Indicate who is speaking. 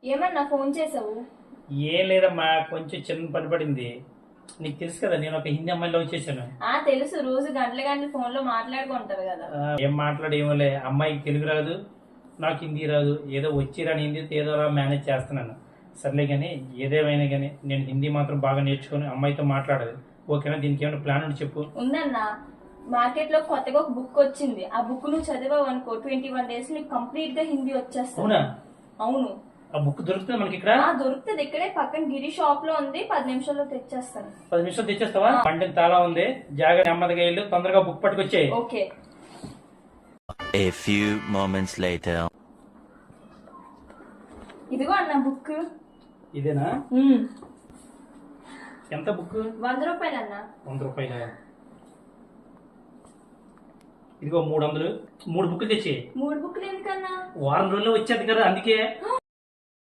Speaker 1: ఏమన్నా ఫోన్ చేసావు?
Speaker 2: ఏం లేదమ్మా, కొంచెం చిన్న పని పడింది. నీకు తెలుసు కదా, నేను ఒక హిందీ అమ్మాయిలో వచ్చేసాను.
Speaker 1: తెలుసు, రోజు గంటల గంటల ఫోన్ లో మాట్లాడుకుంటారు కదా.
Speaker 2: ఏం మాట్లాడేమోలే, అమ్మాయికి తెలుగు రాదు, నాకు హిందీ రాదు. ఏదో వచ్చిరాని హిందీతో ఏదో అలా మేనేజ్ చేస్తున్నాను. సర్లే కానీ, ఏదేమైనా కానీ నేను హిందీ మాత్రం బాగా నేర్చుకుని అమ్మాయితో మాట్లాడాలి. ఓకేనా? దీనికి ఏమైనా ప్లాన్ ఉండి చెప్పు.
Speaker 1: ఉందన్నా, మార్కెట్ లో కొత్తగా ఒక బుక్ వచ్చింది. ఆ బుక్ నువ్వు చదివావు అనుకో, 21 days నీకు కంప్లీట్ గా హిందీ వచ్చేస్తుంది.
Speaker 2: అవునా?
Speaker 1: అవును.
Speaker 2: ఆ బుక్ దొరుకుతుంది మనకి ఇక్కడ?
Speaker 1: దొరుకుతుంది, ఇక్కడే పక్కన గిరి షాప్ లో ఉంది. 10 నిమిషాల్లో తెచ్చేస్తాను.
Speaker 2: 10 నిమిషాలు తెచ్చేస్తావా? పండిన తాళా ఉంది, జాగ్రత్త, నెమ్మదిగా వెళ్ళు, తొందరగా బుక్ పట్టుకొచ్చేయి.
Speaker 1: Okay.
Speaker 3: A few moments later.
Speaker 1: ఇదిగో అన్న బుక్.
Speaker 2: ఇదేనా? ఎంత బుక్?
Speaker 1: 100 రూపాయలు అన్న.
Speaker 2: 100 రూపాయల? ఇదిగో 300. 3 బుక్లు తెచ్చి.
Speaker 1: 3 బుక్లు ఎందుకన్నా?
Speaker 2: వారం రోజుల్లో వచ్చేది కదా, అందుకే.